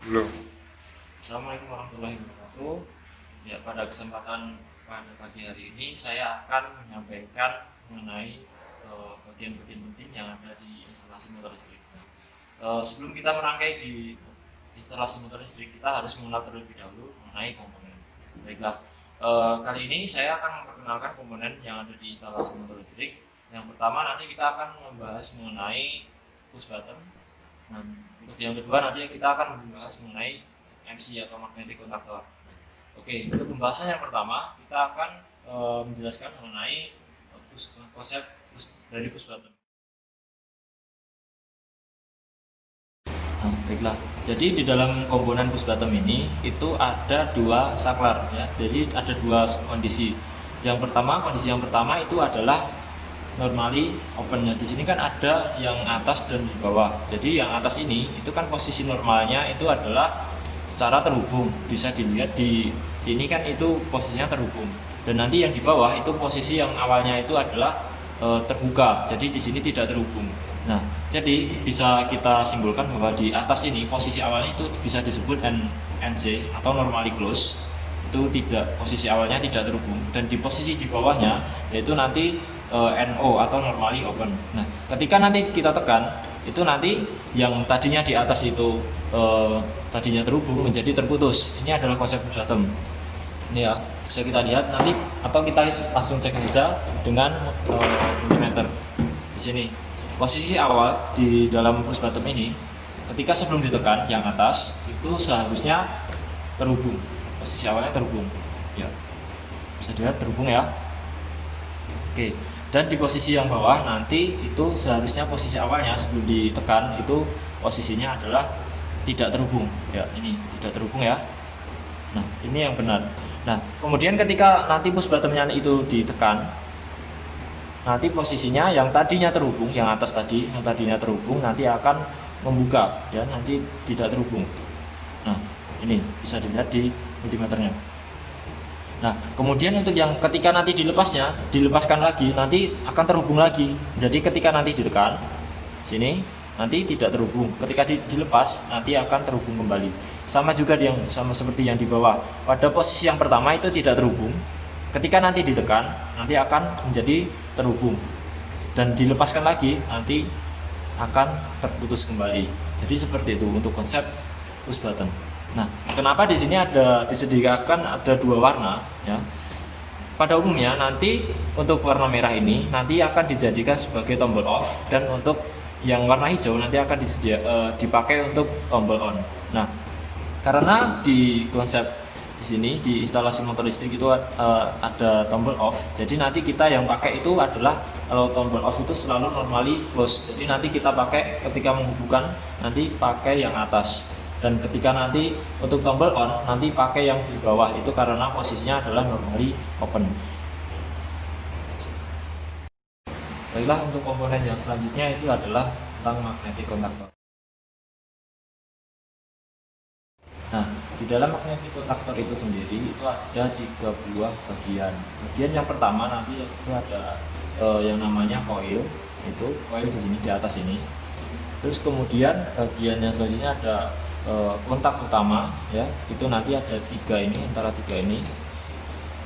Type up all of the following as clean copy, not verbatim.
Belum. Assalamualaikum warahmatullahi wabarakatuh. Ya, pada kesempatan pada pagi hari ini saya akan menyampaikan mengenai bagian-bagian penting yang ada di instalasi motor listrik. Sebelum kita merangkai di instalasi motor listrik, kita harus mengenal terlebih dahulu mengenai komponen. Baiklah, kali ini saya akan memperkenalkan komponen yang ada di instalasi motor listrik. Yang pertama nanti kita akan membahas mengenai push button. Nah, untuk yang kedua nanti kita akan membahas mengenai MC atau magnetic contactor. Oke, untuk pembahasan yang pertama kita akan menjelaskan mengenai konsep dari push button. Nah, baiklah. Jadi di dalam komponen push button ini itu ada dua saklar ya. Jadi ada dua kondisi. Kondisi yang pertama itu adalah normally opennya. Di sini kan ada yang atas dan di bawah. Jadi yang atas ini itu kan posisi normalnya itu adalah secara terhubung. Bisa dilihat di sini kan itu posisinya terhubung. Dan nanti yang di bawah itu posisi yang awalnya itu adalah terbuka. Jadi di sini tidak terhubung. Nah, jadi bisa kita simpulkan bahwa di atas ini posisi awalnya itu bisa disebut NC atau normally close. Itu tidak, posisi awalnya tidak terhubung, dan di posisi di bawahnya yaitu nanti NO atau normally open. Nah, ketika nanti kita tekan itu nanti yang tadinya di atas itu tadinya terhubung menjadi terputus. Ini adalah konsep push button. Ini ya, bisa kita lihat nanti, atau kita langsung cek saja dengan multimeter. Di sini posisi awal di dalam push button ini ketika sebelum ditekan yang atas itu seharusnya terhubung. Posisi awalnya terhubung ya, bisa dilihat terhubung ya. Oke, dan di posisi yang bawah nanti itu seharusnya posisi awalnya sebelum ditekan itu posisinya adalah tidak terhubung ya, ini tidak terhubung ya. Nah, ini yang benar. Nah, kemudian ketika nanti push buttonnya itu ditekan, nanti posisinya yang tadinya terhubung, yang atas tadi yang tadinya terhubung nanti akan membuka ya, nanti tidak terhubung. Nah, ini bisa dilihat di multimeternya. Nah, kemudian untuk yang ketika nanti dilepaskan lagi, nanti akan terhubung lagi. Jadi ketika nanti ditekan sini, nanti tidak terhubung. Ketika dilepas, nanti akan terhubung kembali. Sama juga sama seperti yang di bawah. Pada posisi yang pertama itu tidak terhubung. Ketika nanti ditekan, nanti akan menjadi terhubung. Dan dilepaskan lagi, nanti akan terputus kembali. Jadi seperti itu untuk konsep push button. Nah, kenapa di sini disediakan ada dua warna ya? Pada umumnya nanti untuk warna merah ini nanti akan dijadikan sebagai tombol off, dan untuk yang warna hijau nanti akan dipakai untuk tombol on. Nah, karena di konsep di sini di instalasi motor listrik itu ada tombol off, jadi nanti kita yang pakai itu adalah, kalau tombol off itu selalu normally close. Jadi nanti kita pakai ketika menghubungkan nanti pakai yang atas, dan ketika nanti untuk tombol on nanti pakai yang di bawah, itu karena posisinya adalah normally open. Baiklah, untuk komponen yang selanjutnya itu adalah tentang magnetic contactor. Nah, di dalam magnetic contactor itu sendiri itu ada 3 buah bagian. Bagian yang pertama nanti itu ada yang namanya coil, itu coil di sini di atas ini. Terus kemudian bagian yang selanjutnya ada kontak utama ya, itu nanti ada 3 ini, antara 3 ini,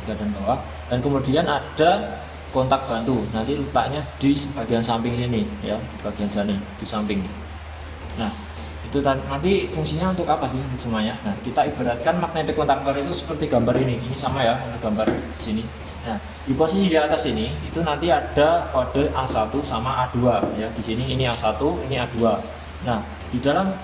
3 dan bawah. Dan kemudian ada kontak bantu, nanti letaknya di bagian samping sini ya, di bagian sini di samping. Nah, itu nanti fungsinya untuk apa sih untuk semuanya? Nah, kita ibaratkan magnetic contactor itu seperti gambar ini sama ya, untuk gambar di sini. Nah, di posisi di atas ini itu nanti ada kode A1 sama A2 ya. Di sini ini A1, ini A2. Nah, di dalam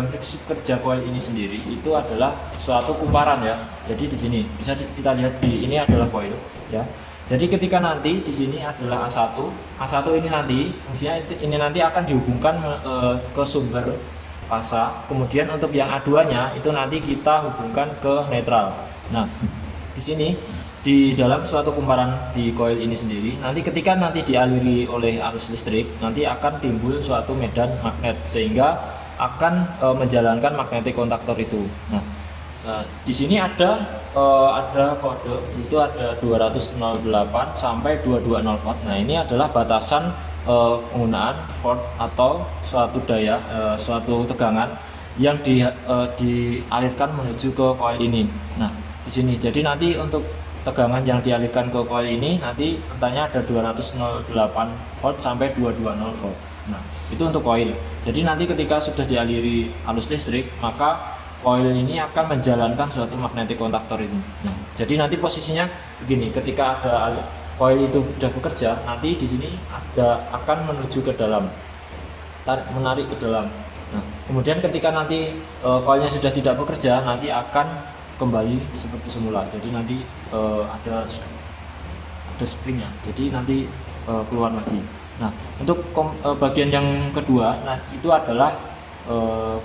prinsip kerja coil ini sendiri itu adalah suatu kumparan ya. Jadi di sini bisa kita lihat, di ini adalah coil ya. Jadi ketika nanti di sini adalah A1, A1 ini nanti fungsinya ini nanti akan dihubungkan ke sumber fasa. Kemudian untuk yang A2-nya itu nanti kita hubungkan ke netral. Nah, di sini di dalam suatu kumparan di coil ini sendiri, nanti ketika nanti dialiri oleh arus listrik, nanti akan timbul suatu medan magnet sehingga akan menjalankan magnetic contactor itu. Nah, di sini ada kode, itu ada 208 sampai 220 volt. Nah, ini adalah batasan penggunaan volt atau suatu daya, suatu tegangan yang dialirkan menuju ke coil ini. Nah, di sini. Jadi nanti untuk tegangan yang dialirkan ke coil ini nanti rentangnya ada 208 volt sampai 220 volt. Nah, itu untuk coil. Jadi nanti ketika sudah dialiri arus listrik, maka coil ini akan menjalankan suatu magnetic contactor ini. Nah, jadi nanti posisinya begini, ketika ada coil itu sudah bekerja, nanti di sini akan menuju ke dalam, menarik ke dalam. Nah, kemudian ketika nanti coilnya sudah tidak bekerja, nanti akan kembali seperti semula. Jadi nanti ada springnya. Jadi nanti keluar lagi. Nah, untuk bagian yang kedua, nah itu adalah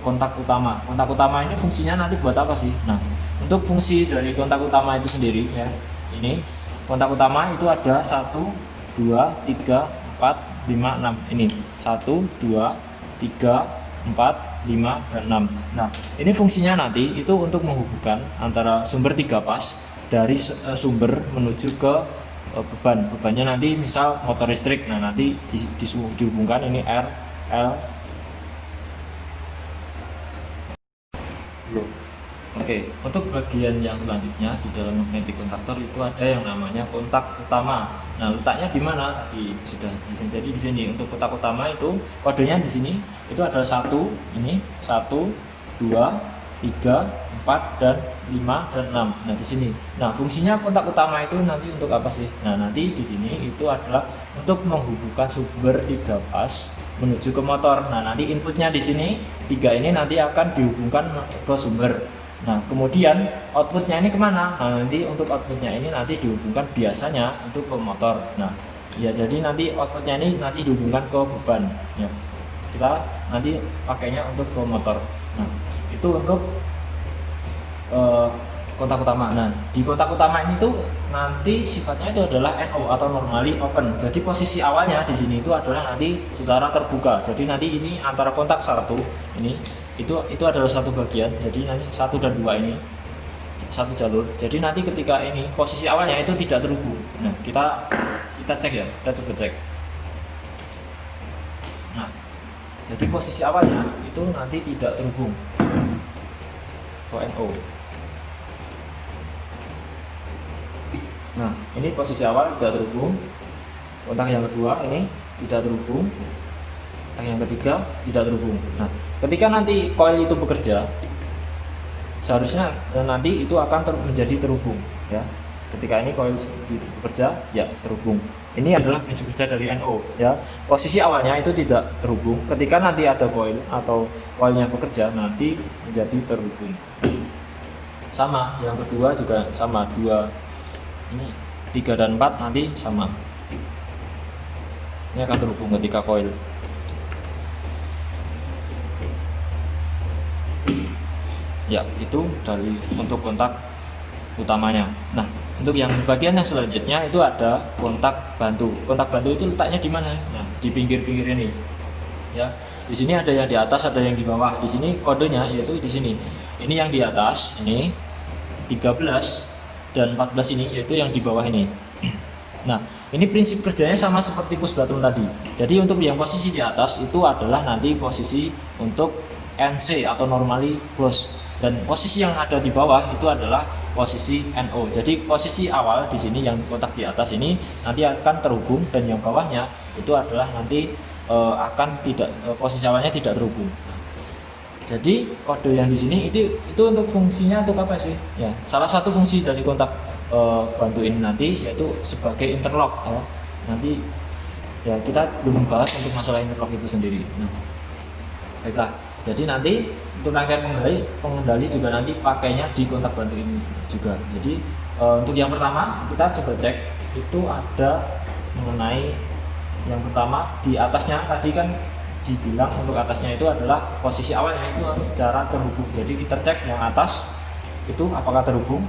kontak utama. Kontak utama ini fungsinya nanti buat apa sih? Nah, untuk fungsi dari kontak utama itu sendiri ya, ini kontak utama itu ada 1, 2, 3, 4, 5, 6. Ini 1, 2, 3, 4, 5, dan 6. Nah, ini fungsinya nanti itu untuk menghubungkan antara sumber 3 pas dari sumber menuju ke bebannya nanti misal motor listrik. Nah, nanti dihubungkan ini R, L. Oke, untuk bagian yang selanjutnya di dalam magnetic contactor itu ada yang namanya kontak utama. Nah, letaknya di mana? Tadi sudah disini. Jadi di sini untuk kontak utama itu kodenya di sini itu adalah 1, ini 1, 2, 3, 4, dan 5, dan 6. Nah, di sini. Nah, fungsinya kontak utama itu nanti untuk apa sih? Nah, nanti di sini itu adalah untuk menghubungkan sumber 3 pas menuju ke motor. Nah, nanti inputnya di sini 3 ini nanti akan dihubungkan ke sumber. Nah, kemudian outputnya ini kemana? Nah, nanti untuk outputnya ini nanti dihubungkan biasanya untuk ke motor. Nah, ya jadi nanti outputnya ini nanti dihubungkan ke beban. Ya, kita nanti pakainya untuk ke motor. Nah, itu untuk kontak utama. Nah, di kontak utama ini tuh nanti sifatnya itu adalah NO atau normally open. Jadi posisi awalnya di sini itu adalah nanti secara terbuka. Jadi nanti ini antara kontak 1 ini itu adalah satu bagian. Jadi nanti 1 dan 2 ini satu jalur. Jadi nanti ketika ini posisi awalnya itu tidak terhubung. Nah, kita cek ya, kita coba cek. Nah, jadi posisi awalnya itu nanti tidak terhubung. NO. Nah, ini posisi awal tidak terhubung. Kontak yang kedua ini tidak terhubung. Kontak yang ketiga tidak terhubung. Nah, ketika nanti coil itu bekerja, seharusnya nanti itu akan menjadi terhubung ya. Ketika ini coil bekerja, ya terhubung. Ini adalah prinsip kerja dari NO ya. Posisi awalnya itu tidak terhubung. Ketika nanti ada coil atau coilnya bekerja, nanti menjadi terhubung. Sama, yang kedua juga sama, 2 ini 3 dan 4 nanti sama. Ini akan terhubung ketika coil. Ya, itu dari untuk kontak utamanya. Nah, untuk yang bagian yang selanjutnya itu ada kontak bantu. Kontak bantu itu letaknya di mana? Nah, di pinggir-pinggir ini. Ya, di sini ada yang di atas, ada yang di bawah. Di sini kodenya yaitu di sini. Ini yang di atas, ini 13 dan 14 ini, yaitu yang di bawah ini. Nah, ini prinsip kerjanya sama seperti push button tadi. Jadi untuk yang posisi di atas itu adalah nanti posisi untuk NC atau normally close, dan posisi yang ada di bawah itu adalah posisi NO. Jadi posisi awal di sini yang kotak di atas ini nanti akan terhubung, dan yang bawahnya itu adalah nanti akan tidak, posisi awalnya tidak terhubung. Jadi kode yang di sini itu untuk fungsinya untuk apa sih? Ya, salah satu fungsi dari kontak bantu ini nanti yaitu sebagai interlock ya. Nanti ya kita belum membahas untuk masalah interlock itu sendiri. Nah, baiklah. Jadi nanti untuk rangkaian pengendali juga nanti pakainya di kontak bantu ini juga. Jadi untuk yang pertama kita coba cek itu ada mengenai yang pertama di atasnya tadi kan dibilang untuk atasnya itu adalah posisi awalnya itu secara terhubung. Jadi kita cek yang atas itu apakah terhubung.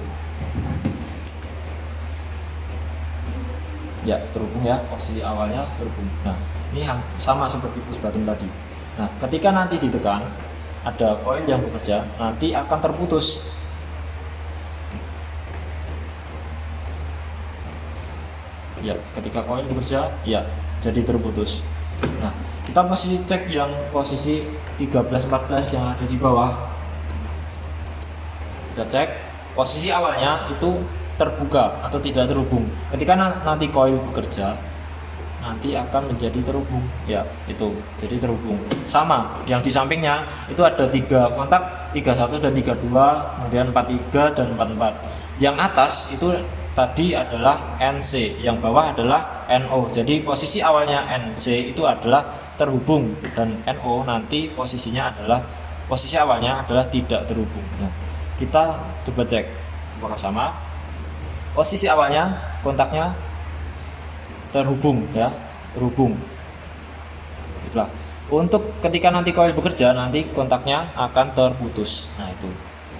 Ya, terhubung ya, posisi awalnya terhubung. Nah, ini sama seperti push button tadi. Nah, ketika nanti ditekan ada coil yang bekerja, nanti akan terputus. Ya, ketika coil bekerja, ya jadi terputus. Nah, kita posisi cek yang posisi 13-14 yang ada di bawah. Kita cek posisi awalnya itu terbuka atau tidak terhubung. Ketika nanti koil bekerja, nanti akan menjadi terhubung, ya itu jadi terhubung. Sama yang di sampingnya itu ada 3 kontak, 31 dan 32, kemudian 43 dan 44. Yang atas itu tadi adalah NC, yang bawah adalah NO. Jadi posisi awalnya NC itu adalah terhubung dan NO nanti posisinya adalah posisi awalnya adalah tidak terhubung. Nah, kita coba cek apakah sama. Posisi awalnya kontaknya terhubung, ya terhubung. Itulah. Untuk ketika nanti koil bekerja, nanti kontaknya akan terputus. Nah itu,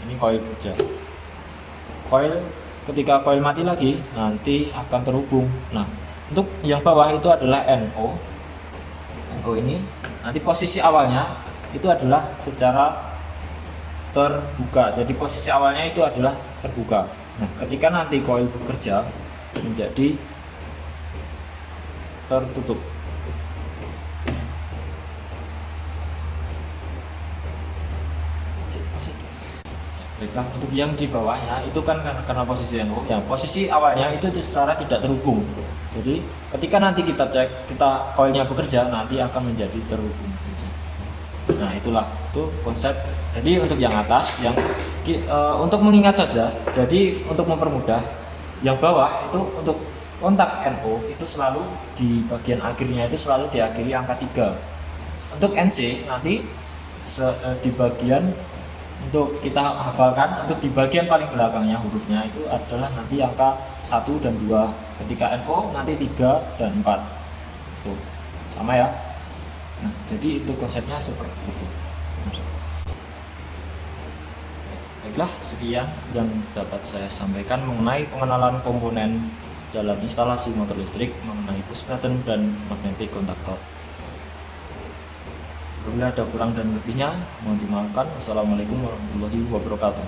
ini koil bekerja. Ketika koil mati lagi, nanti akan terhubung. Nah, untuk yang bawah itu adalah NO. NO ini nanti posisi awalnya itu adalah secara terbuka. Jadi posisi awalnya itu adalah terbuka. Nah, ketika nanti koil bekerja menjadi tertutup. Baiklah, untuk yang di bawahnya itu kan karena posisi NO, ya posisi awalnya itu secara tidak terhubung. Jadi ketika nanti kita cek, kita koilnya bekerja, nanti akan menjadi terhubung. Nah itulah itu konsep. Jadi untuk yang atas, yang untuk mengingat saja, jadi untuk mempermudah, yang bawah itu untuk kontak NO itu selalu di bagian akhirnya itu selalu diakhiri angka 3. Untuk NC nanti di bagian, untuk kita hafalkan, untuk di bagian paling belakangnya hurufnya itu adalah nanti angka 1 dan 2. Ketika NO nanti 3 dan 4. Itu sama ya. Nah, jadi itu konsepnya seperti itu. Baiklah, sekian yang dapat saya sampaikan mengenai pengenalan komponen dalam instalasi motor listrik mengenai push button dan magnetic kontaktor. Apabila ada kurang dan lebihnya, mohon dimaafkan. Wassalamualaikum warahmatullahi wabarakatuh.